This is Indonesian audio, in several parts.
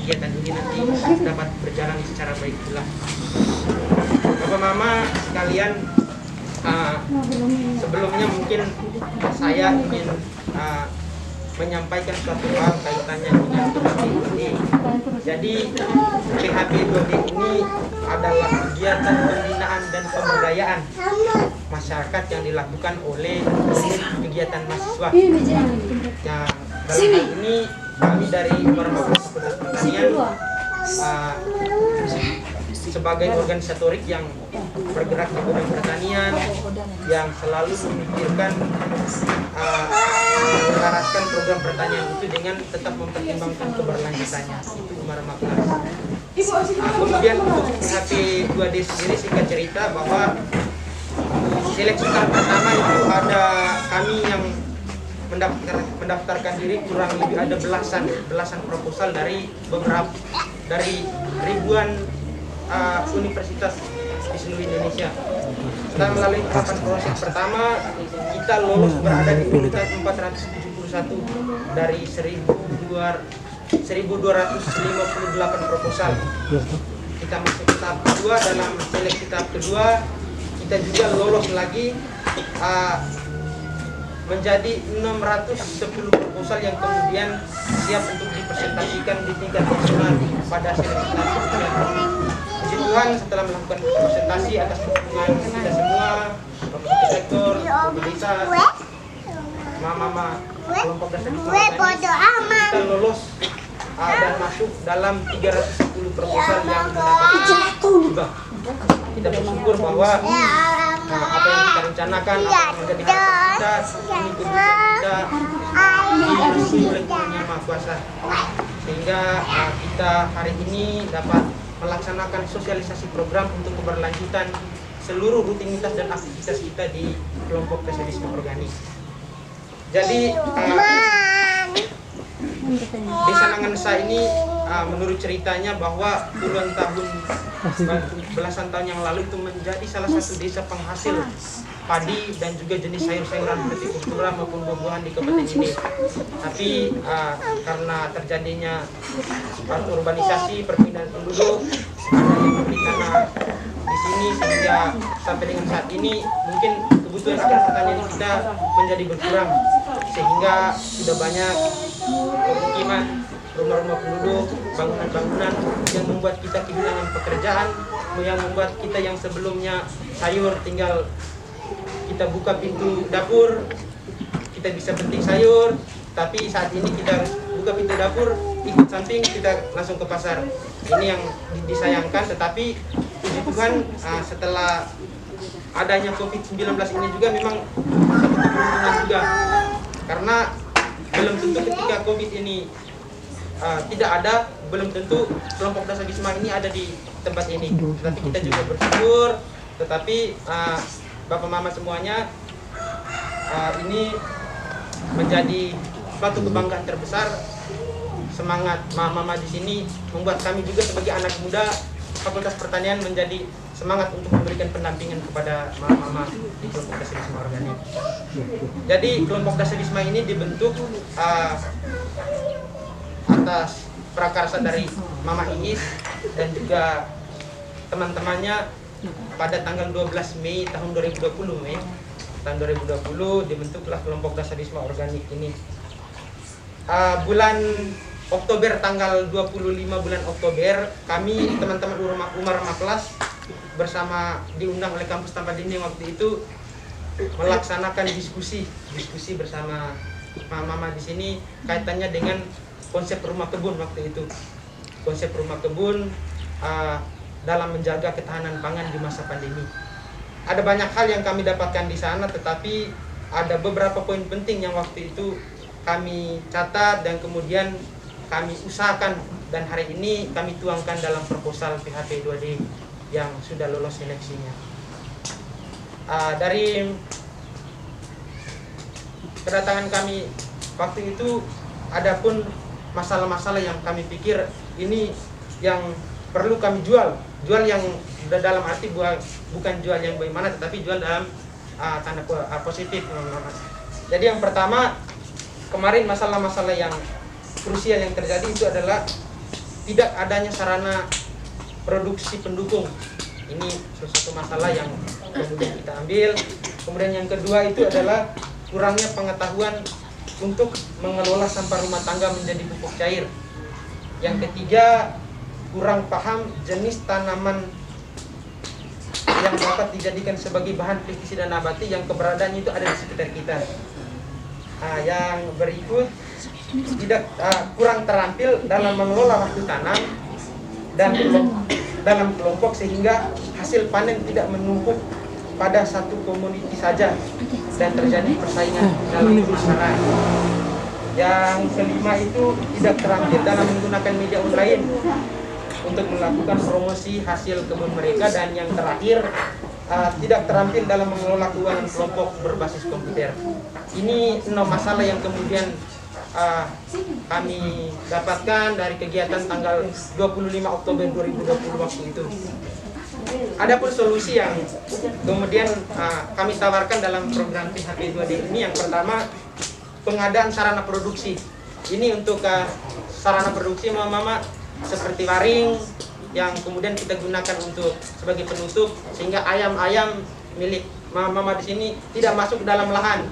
kegiatan ini nanti dapat berjalan secara baik pula. Bapak Mama sekalian, sebelumnya mungkin saya ingin menyampaikan suatu hal kaitannya dengan PHP2D. Jadi PHP2D ini adalah kegiatan pembinaan dan pemberdayaan masyarakat yang dilakukan oleh kegiatan mahasiswa. Yang dalam hal ini kami dari Fakultas Pertanian sebagai organisatorik yang bergerak di bidang pertanian, yang selalu memikirkan mengarahkan program pertanian itu dengan tetap mempertimbangkan keberlanjutannya. Itu Umar Maklas. Kemudian untuk PHP2D sendiri, singkat cerita bahwa seleksi tahap pertama itu ada kami yang mendaftarkan diri, kurang lebih ada belasan proposal dari ribuan universitas di seluruh Indonesia. Setelah melalui tahapan proses pertama, kita lolos berada di urutan 471 dari 1.258 proposal. Kita masuk ke tahap kedua. Dalam seleksi tahap kedua, kita juga lolos lagi menjadi 610 proposal yang kemudian siap untuk dipresentasikan di tingkat nasional pada seleksi tahap ketiga. Puji Tuhan, setelah melakukan presentasi atas dukungan kita semua, pemerintah sektor, desa, mama kelompok dasar di kita lolos dan masuk dalam 310 proposal yang mendapatkan. Kita bersyukur bahwa apa yang kita rencanakan, apa yang menjadi harapan kita, ini kebutuhan kita direstui oleh Tuhan Yang Maha Kuasa, sehingga kita hari ini dapat melaksanakan sosialisasi program untuk keberlanjutan seluruh rutinitas dan aktivitas kita di kelompok Dasadisma Organik. Jadi Desa Nangansa ini menurut ceritanya bahwa puluhan tahun, belasan tahun yang lalu itu menjadi salah satu desa penghasil padi dan juga jenis sayur-sayuran hortikultura maupun buah-buahan di kabupaten ini. Tapi karena terjadinya urbanisasi, perpindahan penduduk, ada yang membeli tanah di sini, sehingga sampai dengan saat ini mungkin kebutuhan akan pertanian kita menjadi berkurang, sehingga sudah banyak pemukiman, rumah-rumah penduduk, bangunan-bangunan yang membuat kita kehilangan pekerjaan, yang membuat kita yang sebelumnya sayur tinggal kita buka pintu dapur, kita bisa petik sayur, tapi saat ini kita buka pintu dapur, ikut samping kita langsung ke pasar. Ini yang disayangkan, tetapi puji Tuhan setelah adanya COVID-19 ini juga memang satu keberuntungan juga, karena belum tentu ketika COVID ini tidak ada, belum tentu kelompok Dasadisma ini ada di tempat ini. Tetapi kita juga bersyukur, tetapi Bapak Mama semuanya, ini menjadi suatu kebanggaan terbesar. Semangat Mama di sini membuat kami juga sebagai anak muda Fakultas Pertanian menjadi semangat untuk memberikan pendampingan kepada Mama di kelompok Dasadisma Organik. Jadi kelompok Dasadisma ini dibentuk atas prakarsa dari Mama Iis dan juga teman-temannya. Pada tanggal 12 Mei tahun 2020, dibentuklah kelompok Dasadisma Organik ini. Bulan Oktober, tanggal 25 bulan Oktober, kami teman-teman Umar Maklas bersama diundang oleh kampus Tampah Dinding waktu itu melaksanakan diskusi bersama Mama di sini kaitannya dengan konsep rumah kebun waktu itu. Konsep rumah kebun dalam menjaga ketahanan pangan di masa pandemi. Ada banyak hal yang kami dapatkan di sana, tetapi ada beberapa poin penting yang waktu itu kami catat dan kemudian kami usahakan, dan hari ini kami tuangkan dalam proposal PHP2D yang sudah lolos seleksinya. Dari kedatangan kami waktu itu, ada pun masalah-masalah yang kami pikir ini yang perlu kami jual yang dalam arti bukan jual yang bagaimana, tetapi jual dalam tanda positif. Jadi yang pertama, kemarin masalah-masalah yang krusial yang terjadi itu adalah tidak adanya sarana produksi pendukung. Ini salah satu masalah yang kemudian kita ambil. Kemudian yang kedua itu adalah kurangnya pengetahuan untuk mengelola sampah rumah tangga menjadi pupuk cair. Yang ketiga, kurang paham jenis tanaman yang dapat dijadikan sebagai bahan pestisida nabati yang keberadaannya itu ada di sekitar kita. Yang berikut, kurang terampil dalam mengelola waktu tanam dan dalam kelompok sehingga hasil panen tidak menumpuk pada satu komoditi saja dan terjadi persaingan dalam pemasaran. Yang kelima itu tidak terampil dalam menggunakan media online untuk melakukan promosi hasil kebun mereka. Dan yang terakhir, tidak terampil dalam mengelola keuangan kelompok berbasis komputer. Ini 6 masalah yang kemudian kami dapatkan dari kegiatan tanggal 25 Oktober 2020 waktu itu. Adapun solusi yang kemudian kami tawarkan dalam program PHP 2D ini, yang pertama, pengadaan sarana produksi. Ini untuk sarana produksi mama seperti waring yang kemudian kita gunakan untuk sebagai penutup sehingga ayam-ayam milik mama di sini tidak masuk dalam lahan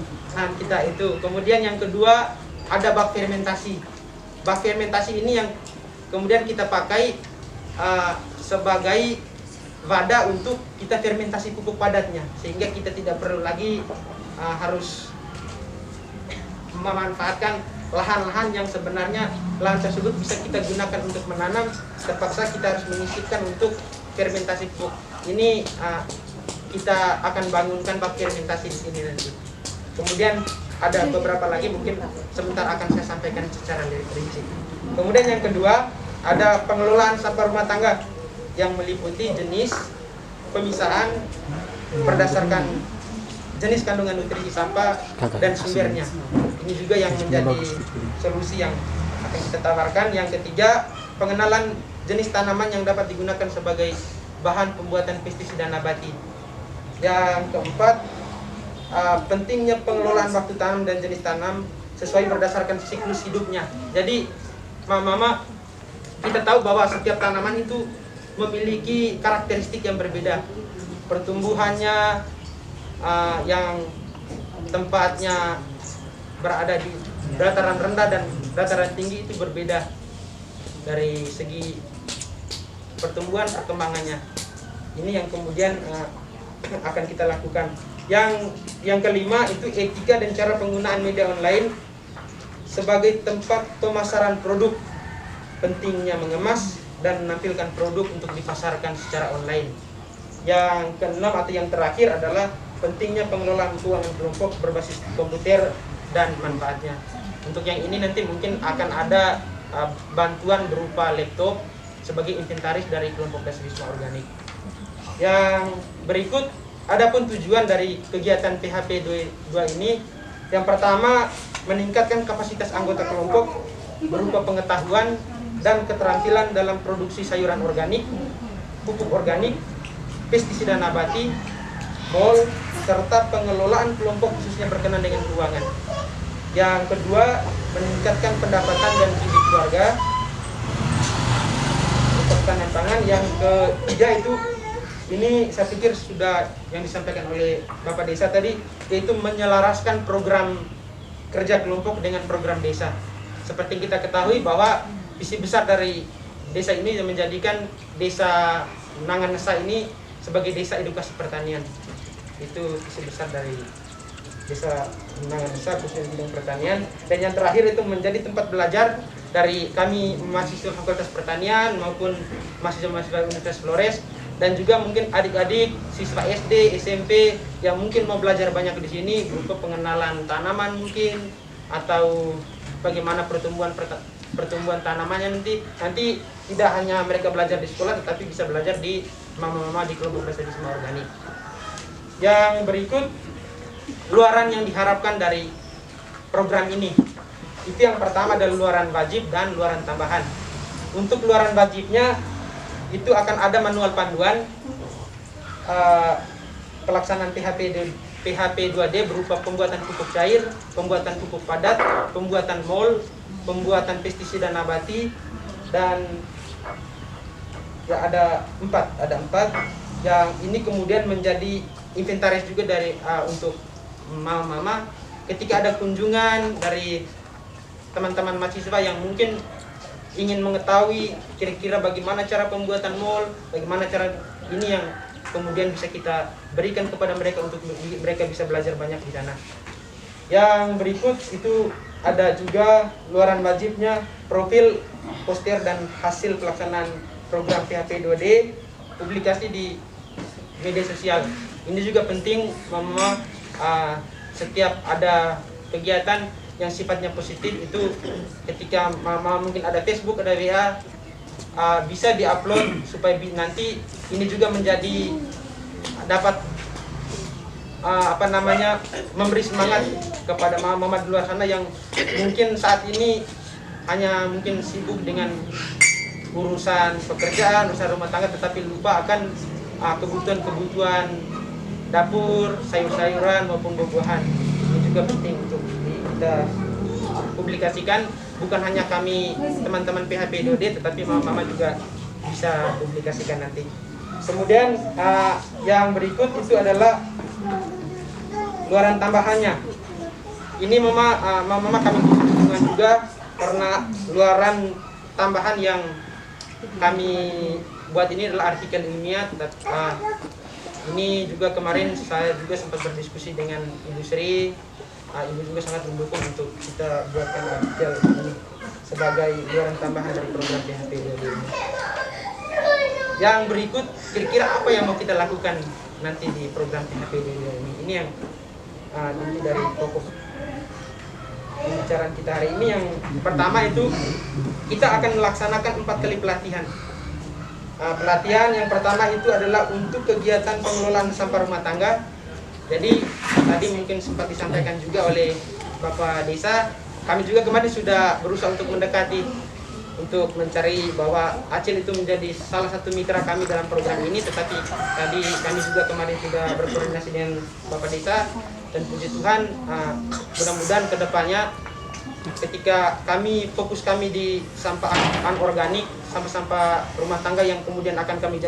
kita itu. Kemudian yang kedua, ada bak fermentasi. Bak fermentasi ini yang kemudian kita pakai sebagai wadah untuk kita fermentasi pupuk padatnya, sehingga kita tidak perlu lagi harus memanfaatkan lahan-lahan yang sebenarnya lahan tersebut bisa kita gunakan untuk menanam. Terpaksa kita harus menyisipkan untuk fermentasi pupuk. Ini kita akan bangunkan bak fermentasi di sini nanti. Kemudian ada beberapa lagi, mungkin sebentar akan saya sampaikan secara rinci. Kemudian yang kedua, ada pengelolaan sampah rumah tangga yang meliputi jenis, pemisahan berdasarkan jenis kandungan nutrisi sampah dan sumbernya. Ini juga yang menjadi solusi yang akan kita tawarkan. Yang ketiga, pengenalan jenis tanaman yang dapat digunakan sebagai bahan pembuatan pestisida nabati. Yang keempat, pentingnya pengelolaan waktu tanam dan jenis tanam sesuai berdasarkan siklus hidupnya. Jadi mama kita tahu bahwa setiap tanaman itu memiliki karakteristik yang berbeda. Pertumbuhannya yang tempatnya berada di dataran rendah dan dataran tinggi itu berbeda dari segi pertumbuhan perkembangannya. Ini yang kemudian akan kita lakukan. Yang kelima itu etika dan cara penggunaan media online sebagai tempat pemasaran produk. Pentingnya mengemas dan menampilkan produk untuk dipasarkan secara online. Yang keenam atau yang terakhir adalah pentingnya pengelolaan keuangan kelompok berbasis komputer dan manfaatnya. Untuk yang ini nanti mungkin akan ada bantuan berupa laptop sebagai inventaris dari kelompok dasar wisma organik. Yang berikut, adapun tujuan dari kegiatan PHP 2 ini, yang pertama, meningkatkan kapasitas anggota kelompok berupa pengetahuan dan keterampilan dalam produksi sayuran organik, pupuk organik, pestisida nabati, mol, serta pengelolaan kelompok khususnya berkenaan dengan keuangan. Yang kedua, meningkatkan pendapatan dan gizi keluarga, pertanian pangan. Yang ketiga itu, ini saya pikir sudah yang disampaikan oleh Bapak Desa tadi, yaitu menyelaraskan program kerja kelompok dengan program desa. Seperti kita ketahui bahwa visi besar dari desa ini menjadikan desa Nanganesa ini sebagai desa edukasi pertanian. Itu visi besar dari desa Nanganesa khususnya di bidang pertanian. Dan yang terakhir itu menjadi tempat belajar dari kami mahasiswa Fakultas Pertanian maupun mahasiswa-mahasiswa Universitas Flores, dan juga mungkin adik-adik siswa SD, SMP yang mungkin mau belajar banyak di sini berupa pengenalan tanaman mungkin, atau bagaimana pertumbuhan tanamannya nanti tidak hanya mereka belajar di sekolah, tetapi bisa belajar di mama-mama di kelompok dasar wisma organik. Yang berikut, luaran yang diharapkan dari program ini. Itu yang pertama adalah luaran wajib dan luaran tambahan. Untuk luaran wajibnya itu akan ada manual panduan pelaksanaan PHP 2D berupa pembuatan pupuk cair, pembuatan pupuk padat, pembuatan mol, pembuatan pestisida nabati, dan Ya ada empat yang ini kemudian menjadi inventaris juga dari untuk mama-mama ketika ada kunjungan dari teman-teman mahasiswa yang mungkin ingin mengetahui kira-kira bagaimana cara pembuatan mall, bagaimana cara ini yang kemudian bisa kita berikan kepada mereka untuk mereka bisa belajar banyak di sana. Yang berikut itu ada juga luaran wajibnya, profil, poster dan hasil pelaksanaan program PHP 2D, publikasi di media sosial. Ini juga penting mama, setiap ada kegiatan yang sifatnya positif itu ketika mama mungkin ada Facebook, ada WA, bisa diupload supaya nanti ini juga menjadi dapat memberi semangat kepada mama-mama di luar sana yang mungkin saat ini hanya mungkin sibuk dengan urusan pekerjaan, urusan rumah tangga, tetapi lupa akan kebutuhan-kebutuhan dapur, sayur-sayuran maupun buah-buahan. Ini juga penting untuk kita publikasikan, bukan hanya kami teman-teman PHP 2D, tetapi mama-mama juga bisa publikasikan nanti. Kemudian yang berikut itu adalah luaran tambahannya. Ini mama kami hubungan juga karena luaran tambahan yang kami buat ini adalah artikel ilmiah. Ini juga kemarin saya juga sempat berdiskusi dengan Ibu Sri. Ibu juga sangat mendukung untuk kita buatkan artikel ini sebagai luaran tambahan dari program PHP 2D ini. Yang berikut kira-kira apa yang mau kita lakukan nanti di program PHP 2D ini. Ini yang nanti dari pokok pembicaraan kita hari ini. Yang pertama itu kita akan melaksanakan 4 kali pelatihan. Pelatihan yang pertama itu adalah untuk kegiatan pengelolaan sampah rumah tangga. Jadi tadi mungkin sempat disampaikan juga oleh Bapak Desa, kami juga kemarin sudah berusaha untuk mendekati, untuk mencari bahwa Acil itu menjadi salah satu mitra kami dalam program ini. Tetapi tadi kami juga kemarin sudah berkoordinasi dengan Bapak Desa, dan puji Tuhan mudah-mudahan kedepannya ketika fokus kami di sampah anorganik, sampah-sampah rumah tangga yang kemudian akan kami